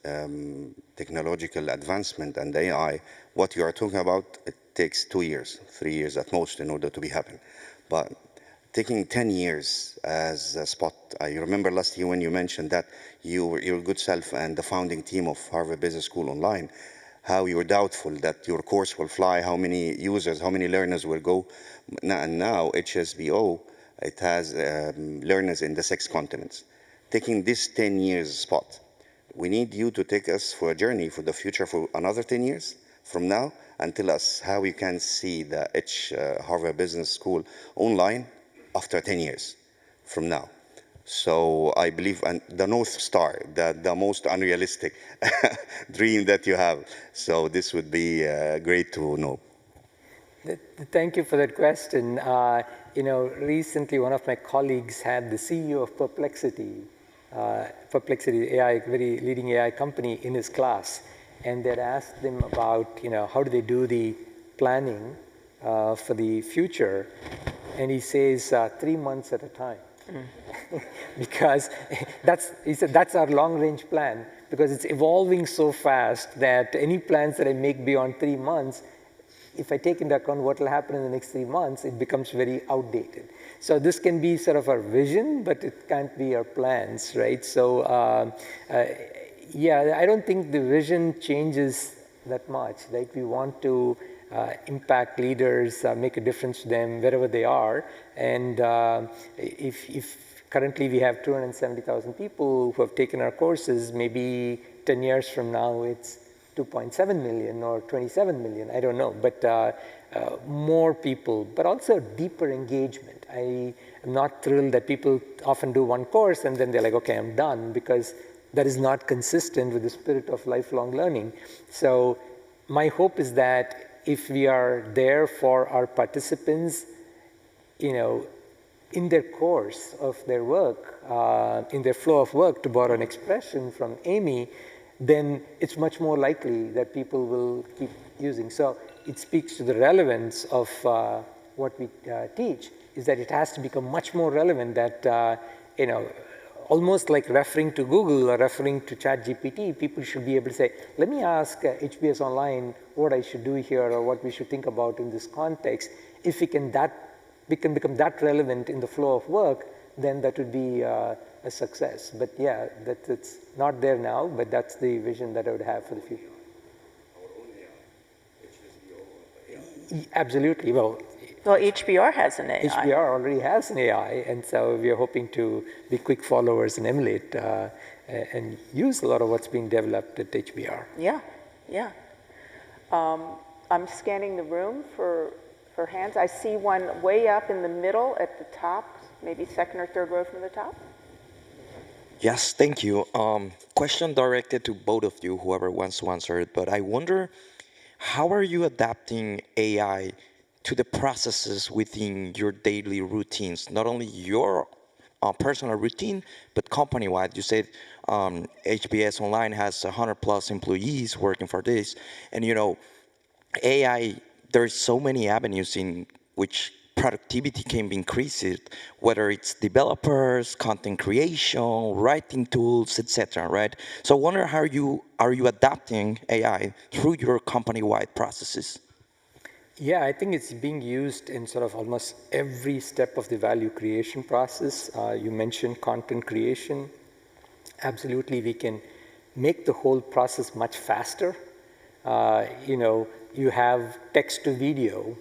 technological advancement and AI, what you are talking about, it takes 2 years, 3 years at most in order to be happen. But taking 10 years as a spot, I remember last year when you mentioned that your good self and the founding team of Harvard Business School Online, how you were doubtful that your course will fly, how many users, how many learners will go. And now HSBO, it has learners in the 6 continents. Taking this 10 years spot, we need you to take us for a journey for the future for another 10 years from now, and tell us how you can see the Harvard Business School online after 10 years from now. So I believe the North Star, the most unrealistic dream that you have. So this would be great to know. Thank you for that question. Recently one of my colleagues had the CEO of Perplexity AI, very leading AI company, in his class, and they'd asked them about, how do they do the planning for the future, and he says 3 months at a time. Because he said that's our long-range plan, because it's evolving so fast that any plans that I make beyond 3 months, if I take into account what will happen in the next 3 months, it becomes very outdated. So this can be sort of our vision, but it can't be our plans, right? So yeah, I don't think the vision changes that much, right? We want to impact leaders, make a difference to them wherever they are. And if currently we have 270,000 people who have taken our courses, maybe 10 years from now it's 2.7 million or 27 million, I don't know, but more people, but also deeper engagement. I am not thrilled that people often do one course and then they're like, okay, I'm done, because that is not consistent with the spirit of lifelong learning. So my hope is that if we are there for our participants, in their course of their work, in their flow of work, to borrow an expression from Amy, then it's much more likely that people will keep using. So it speaks to the relevance of what we teach, is that it has to become much more relevant, that, almost like referring to Google or referring to ChatGPT, people should be able to say, let me ask HBS Online what I should do here or what we should think about in this context. If we can become that relevant in the flow of work, then that would be a success. But yeah, it's not there now, but that's the vision that I would have for the future. Absolutely. Well, HBR has an AI. HBR already has an AI, and so we are hoping to be quick followers and emulate and use a lot of what's being developed at HBR. Yeah, yeah. I'm scanning the room for hands. I see one way up in the middle at the top, maybe second or third row from the top. Yes, thank you. Question directed to both of you, whoever wants to answer it, but I wonder, how are you adapting AI to the processes within your daily routines, not only your personal routine, but company-wide? You said HBS Online has 100+ employees working for this, and AI, there's so many avenues in which productivity can be increased, whether it's developers, content creation, writing tools, etc. Right? So I wonder how are you adapting AI through your company-wide processes? Yeah, I think it's being used in sort of almost every step of the value creation process. You mentioned content creation. Absolutely, we can make the whole process much faster. You have text to video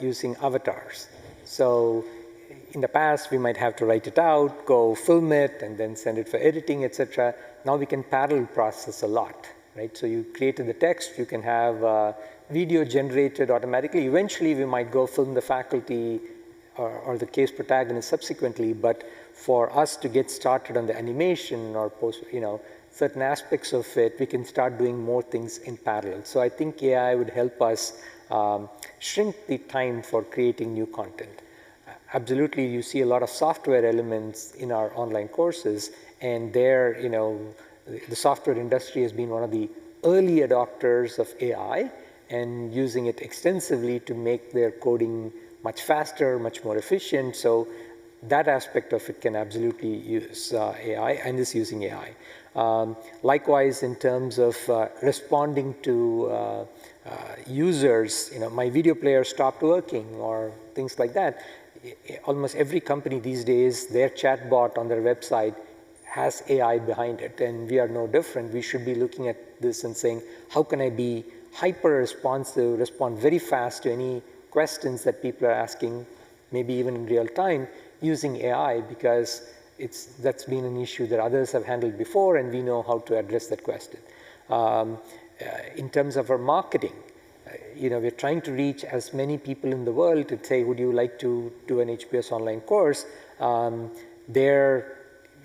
using avatars. So in the past, we might have to write it out, go film it, and then send it for editing, etc. Now we can parallel process a lot, right? So you created the text, you can have video generated automatically. Eventually, we might go film the faculty or the case protagonist subsequently, but for us to get started on the animation or post, certain aspects of it, we can start doing more things in parallel. So I think AI would help us shrink the time for creating new content. Absolutely, you see a lot of software elements in our online courses, and there, the software industry has been one of the early adopters of AI and using it extensively to make their coding much faster, much more efficient. So that aspect of it can absolutely use AI and is using AI. Likewise, in terms of responding to users, my video player stopped working or things like that. Almost every company these days, their chatbot on their website has AI behind it, and we are no different. We should be looking at this and saying, how can I be hyper responsive, respond very fast to any questions that people are asking, maybe even in real time, using AI, because that's been an issue that others have handled before, and we know how to address that question. In terms of our marketing, we're trying to reach as many people in the world to say, would you like to do an HBS online course? There,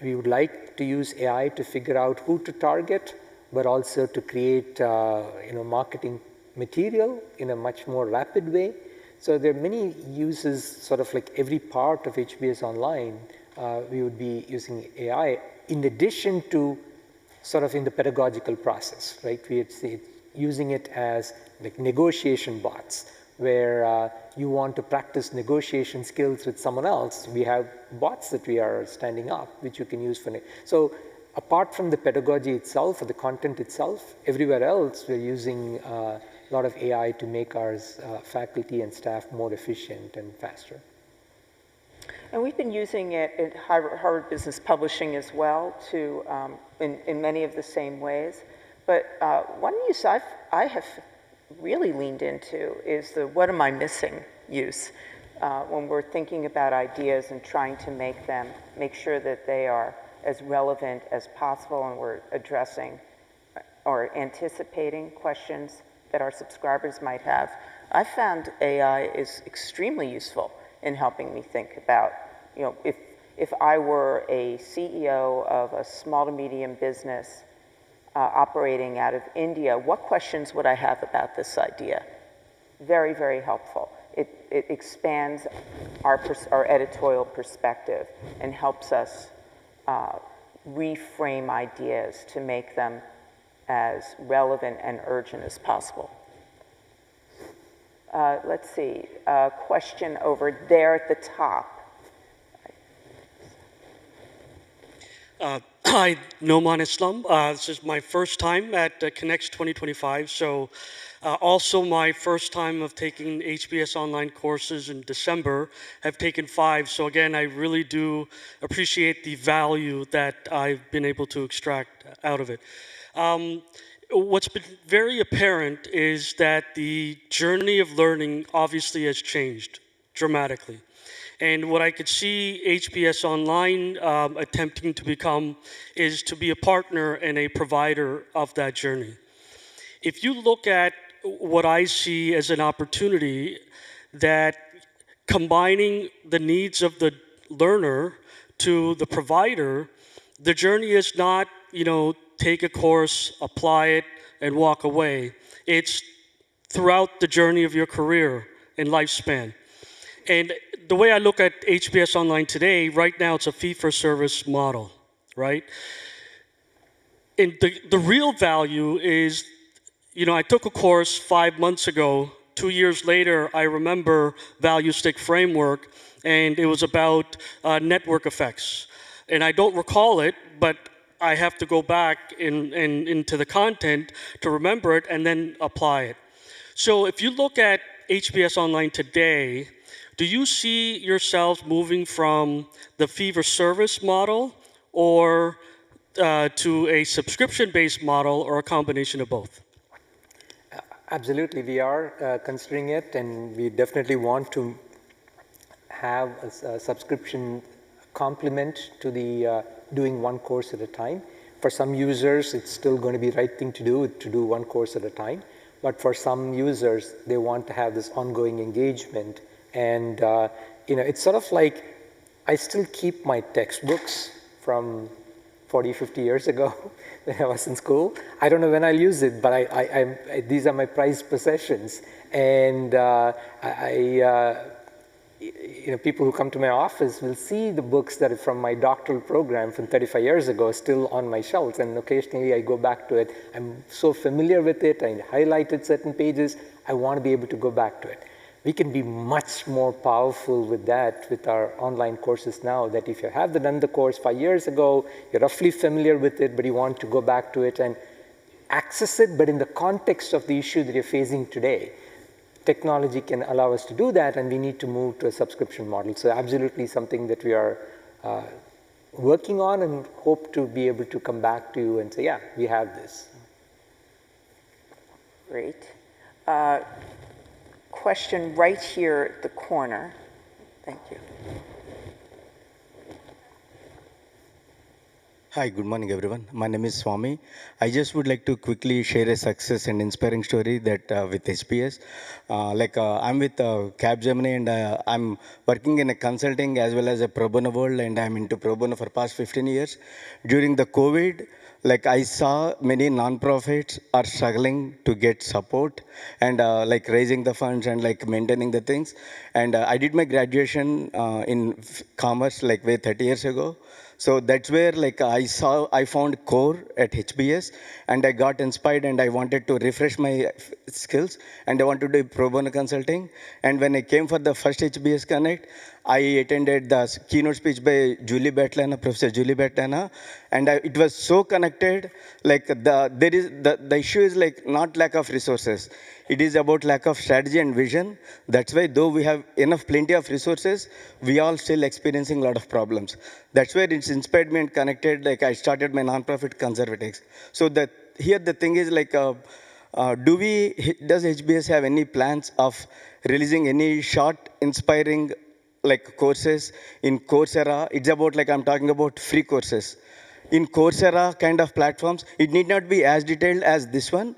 we would like to use AI to figure out who to target, but also to create marketing material in a much more rapid way. So there are many uses, sort of like every part of HBS Online, we would be using AI in addition to sort of in the pedagogical process, right? We'd see using it as like negotiation bots, where you want to practice negotiation skills with someone else. We have bots that we are standing up, which you can use for. So apart from the pedagogy itself or the content itself, everywhere else we're using a lot of AI to make our faculty and staff more efficient and faster. And we've been using it at Harvard Business Publishing as well, in many of the same ways. But one use I have really leaned into is the what am I missing use. When we're thinking about ideas and trying to make sure that they are as relevant as possible, and we're addressing or anticipating questions that our subscribers might have. I found AI is extremely useful in helping me think about, if I were a CEO of a small to medium business operating out of India, what questions would I have about this idea? Very, very helpful. It expands our editorial perspective and helps us reframe ideas to make them as relevant and urgent as possible. Let's see, a question over there at the top. Hi, Noman Islam. This is my first time at Connext 2025, so also my first time of taking HBS online courses in December. I've taken 5, so again, I really do appreciate the value that I've been able to extract out of it. What's been very apparent is that the journey of learning obviously has changed dramatically. And what I could see HBS Online attempting to become is to be a partner and a provider of that journey. If you look at what I see as an opportunity, that combining the needs of the learner to the provider, the journey is not, take a course, apply it, and walk away. It's throughout the journey of your career and lifespan. And the way I look at HBS Online today, right now it's a fee-for-service model, right? And the real value is, I took a course 5 months ago. 2 years later, I remember Value Stick Framework, and it was about network effects. And I don't recall it, but I have to go back into the content to remember it and then apply it. So if you look at HBS Online today, do you see yourselves moving from the fee-for-service model or to a subscription-based model or a combination of both? Absolutely, we are considering it, and we definitely want to have a subscription complement to the doing one course at a time. For some users, it's still going to be the right thing to do one course at a time. But for some users, they want to have this ongoing engagement. And it's sort of like I still keep my textbooks from 40, 50 years ago when I was in school. I don't know when I'll use it, but these are my prized possessions. And people who come to my office will see the books that are from my doctoral program from 35 years ago still on my shelves, and occasionally I go back to it. I'm so familiar with it, I highlighted certain pages, I want to be able to go back to it. we can be much more powerful with that with our online courses now, that if you have done the course 5 years ago, you're roughly familiar with it, but you want to go back to it and access it, but in the context of the issue that you're facing today. Technology can allow us to do that, and we need to move to a subscription model. So absolutely something that we are working on and hope to be able to come back to you and say, yeah, we have this. Great. Question right here at the corner. Thank you. Hi, good morning, everyone. My name is Swami. I just would like to quickly share a success and inspiring story that with HBS. I'm with Capgemini, and I'm working in a consulting as well as a pro bono world, and I'm into pro bono for past 15 years. During the COVID, I saw many non-profits are struggling to get support and raising the funds and maintaining the things. And I did my graduation in commerce way 30 years ago. So that's where I found core at HBS, and I got inspired, and I wanted to refresh my skills, and I wanted to do pro bono consulting. And when I came for the first HBS Connect, I attended the keynote speech by Professor Julie Batlana, and it was so connected. The issue is not lack of resources. It is about lack of strategy and vision. That's why though we have plenty of resources, we all still experiencing a lot of problems. That's where it's inspired me and connected. I started my nonprofit Conservatics. So here the thing is does HBS have any plans of releasing any short inspiring courses in Coursera? It's about I'm talking about free courses. In Coursera kind of platforms, it need not be as detailed as this one,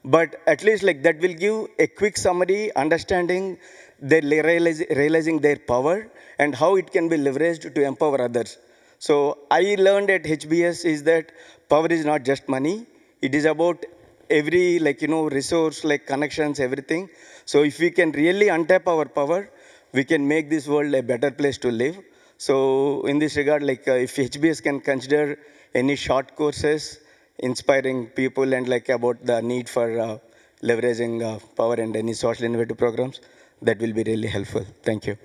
but at least that will give a quick summary, understanding their realizing their power and how it can be leveraged to empower others. So I learned at HBS is that power is not just money. It is about every resource, connections, everything. So if we can really untap our power, we can make this world a better place to live. So in this regard, if HBS can consider any short courses inspiring people and about the need for leveraging power and any social innovative programs, that will be really helpful. Thank you.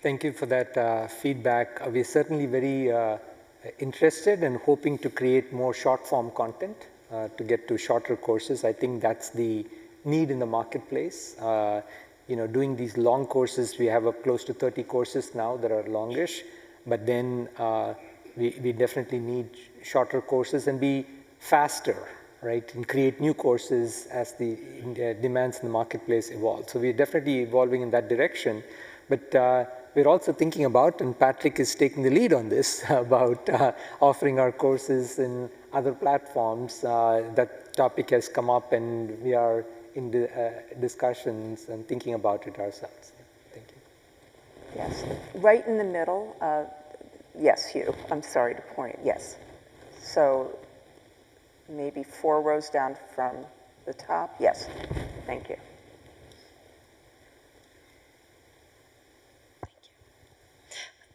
Thank you for that feedback. We're certainly very interested and hoping to create more short form content to get to shorter courses. I think that's the need in the marketplace. Doing these long courses, we have close to 30 courses now that are longish, but then we definitely need shorter courses and be faster, right, and create new courses as the demands in the marketplace evolve. So we're definitely evolving in that direction, but we're also thinking about, and Patrick is taking the lead on this, about offering our courses in other platforms. That topic has come up, and we are in discussions and thinking about it ourselves. Thank you. Yes, right in the middle. Yes, Hugh, I'm sorry to point, yes. So maybe 4 rows down from the top. Yes, thank you.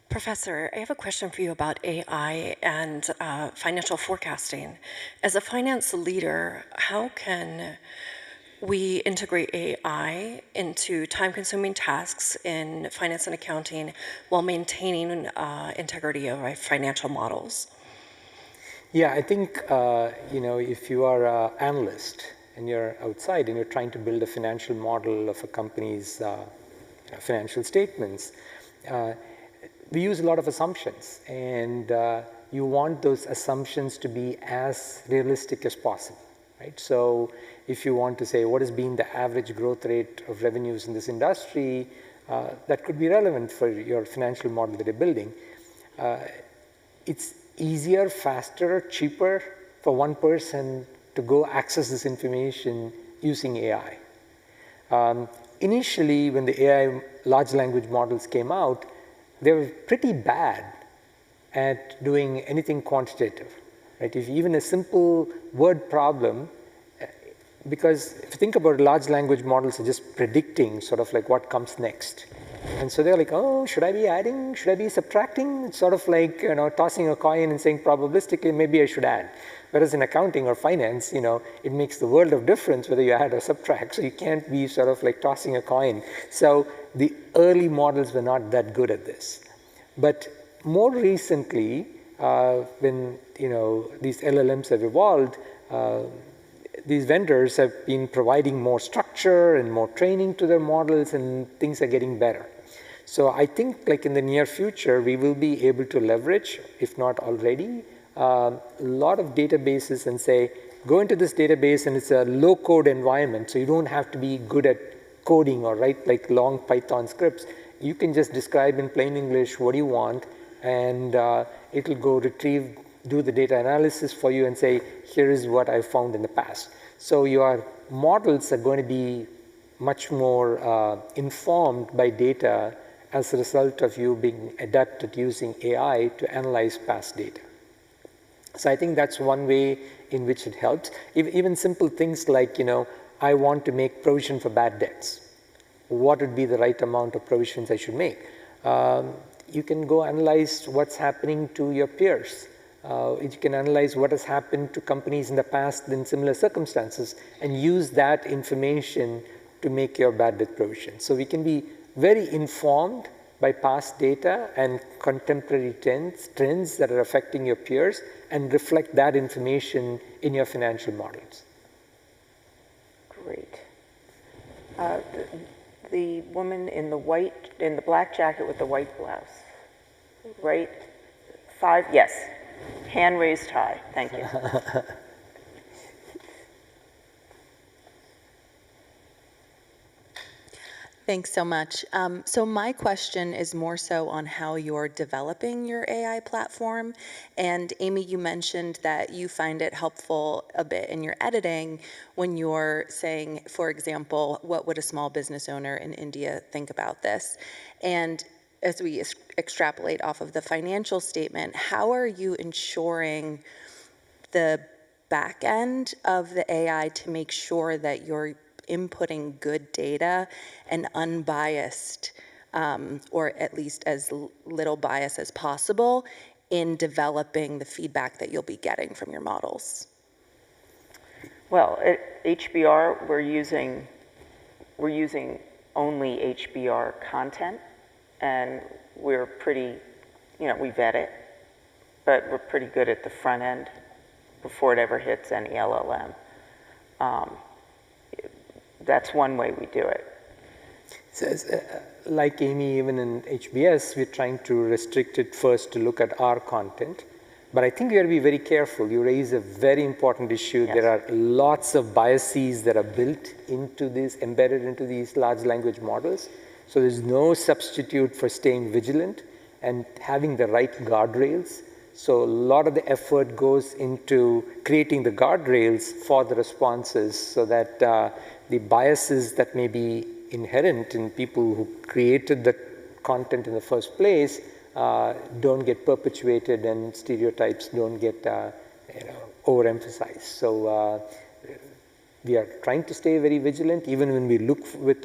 Professor, I have a question for you about AI and financial forecasting. As a finance leader, how can we integrate AI into time-consuming tasks in finance and accounting while maintaining integrity of our financial models? Yeah, I think if you are an analyst and you're outside and you're trying to build a financial model of a company's financial statements, we use a lot of assumptions, and you want those assumptions to be as realistic as possible, right? So if you want to say what has been the average growth rate of revenues in this industry, that could be relevant for your financial model that you're building. It's easier, faster, cheaper for one person to go access this information using AI. Initially, when the AI large language models came out, they were pretty bad at doing anything quantitative, right? If even a simple word problem, because if you think about large language models are just predicting sort of what comes next. And so they're like, oh, should I be adding? Should I be subtracting? It's sort of like, tossing a coin and saying probabilistically, maybe I should add. Whereas in accounting or finance, it makes the world of difference whether you add or subtract. So you can't be sort of like tossing a coin. So the early models were not that good at this. But more recently, when these LLMs have evolved, these vendors have been providing more structure and more training to their models, and things are getting better. So I think like in the near future, we will be able to leverage, if not already, a lot of databases and say, go into this database and it's a low-code environment, so you don't have to be good at coding or write like long Python scripts. You can just describe in plain English what you want, and it'll go retrieve, do the data analysis for you and say, here is what I found in the past. So your models are going to be much more informed by data as a result of you being adept at using AI to analyze past data. So I think that's one way in which it helps. Even simple things like, I want to make provision for bad debts. What would be the right amount of provisions I should make? You can go analyze what's happening to your peers. You can analyze what has happened to companies in the past in similar circumstances and use that information to make your bad debt provision. So we can be very informed by past data and contemporary trends that are affecting your peers and reflect that information in your financial models. Great. The woman in the black jacket with the white blouse, right? 5, yes. Hand raised high, thank you. Thanks so much. So my question is more so on how you're developing your AI platform. And Amy, you mentioned that you find it helpful a bit in your editing when you're saying, for example, what would a small business owner in India think about this? And as we extrapolate off of the financial statement, how are you ensuring the back end of the AI to make sure that you're inputting good data and unbiased, or at least as little bias as possible in developing the feedback that you'll be getting from your models? Well, at HBR, we're using only HBR content, and we're pretty, we vet it, but we're pretty good at the front end before it ever hits any LLM. That's one way we do it. So, like Amy, even in HBS, we're trying to restrict it first to look at our content. But I think we have to be very careful. You raise a very important issue. Yes. There are lots of biases that are built into these, embedded into these large language models. So there's no substitute for staying vigilant and having the right guardrails. So a lot of the effort goes into creating the guardrails for the responses so that the biases that may be inherent in people who created the content in the first place don't get perpetuated and stereotypes don't get overemphasized. So we are trying to stay very vigilant. Even when we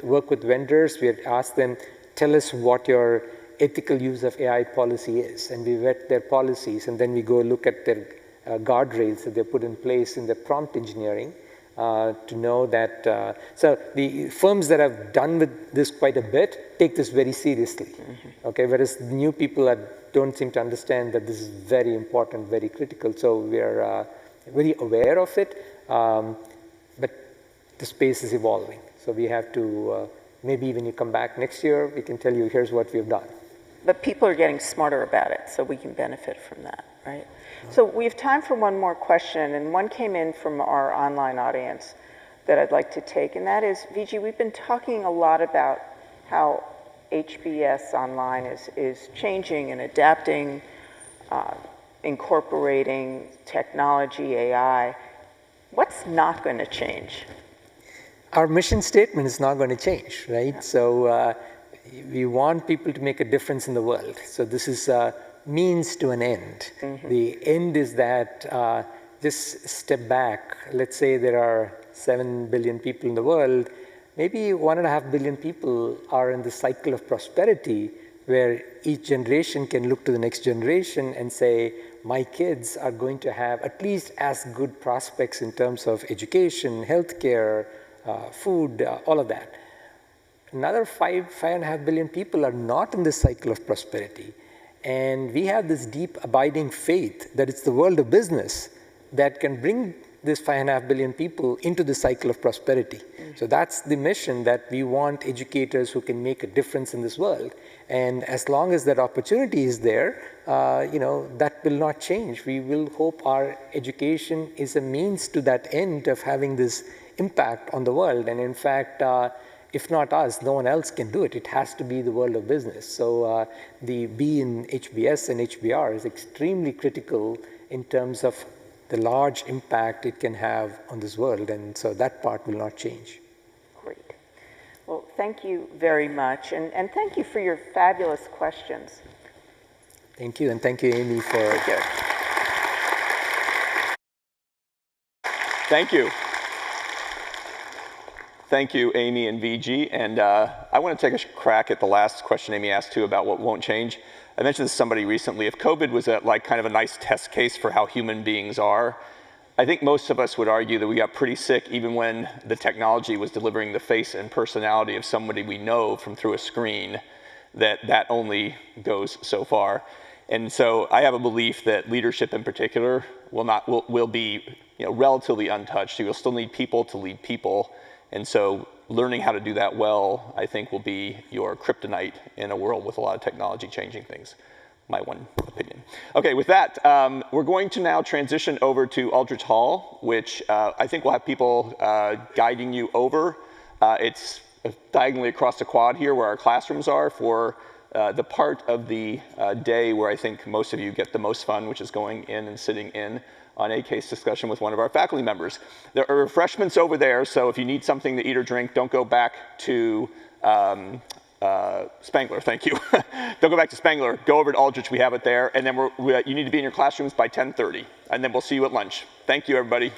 work with vendors, we ask them, tell us what your ethical use of AI policy is, and we vet their policies, and then we go look at their guardrails that they put in place in their prompt engineering to know that. So the firms that have done with this quite a bit take this very seriously, okay? Whereas new people don't seem to understand that this is very important, very critical. So we are very aware of it, but the space is evolving. So we have to, maybe when you come back next year, we can tell you, here's what we've done. But people are getting smarter about it, so we can benefit from that, right? So we have time for one more question, and one came in from our online audience that I'd like to take, and that is, V.G., we've been talking a lot about how HBS Online is changing and adapting, incorporating technology, AI. What's not going to change? Our mission statement is not going to change, right? Yeah. So we want people to make a difference in the world. So this is a means to an end. The end is that just step back. Let's say there are 7 billion people in the world. maybe 1.5 billion people are in the cycle of prosperity where each generation can look to the next generation and say, my kids are going to have at least as good prospects in terms of education, healthcare, food, all of that. Another 5.5 billion people are not in this cycle of prosperity. And we have this deep abiding faith that it's the world of business that can bring this 5.5 billion people into the cycle of prosperity. So that's the mission, that we want educators who can make a difference in this world. And as long as that opportunity is there, that will not change. We will hope our education is a means to that end of having this impact on the world. And in fact, if not us, no one else can do it. It has to be the world of business. So the B in HBS and HBR is extremely critical in terms of the large impact it can have on this world. And so that part will not change. Great. Well, thank you very much. And thank you for your fabulous questions. Thank you. And thank you, Amy, for... Thank you. Thank you. Thank you, Amy and VG. And I want to take a crack at the last question Amy asked too about what won't change. I mentioned to somebody recently, if COVID was kind of a nice test case for how human beings are, I think most of us would argue that we got pretty sick even when the technology was delivering the face and personality of somebody we know from through a screen, that only goes so far. And so I have a belief that leadership in particular will be relatively untouched. You'll still need people to lead people. And so learning how to do that well, I think, will be your kryptonite in a world with a lot of technology changing things. My one opinion. Okay, with that, we're going to now transition over to Aldrich Hall, which I think will have people guiding you over. It's diagonally across the quad here where our classrooms are for the part of the day where I think most of you get the most fun, which is going in and sitting in on a case discussion with one of our faculty members. There are refreshments over there, so if you need something to eat or drink, don't go back to Spangler, thank you. Don't go back to Spangler, go over to Aldrich, we have it there, and then you need to be in your classrooms by 10:30, and then we'll see you at lunch. Thank you, everybody.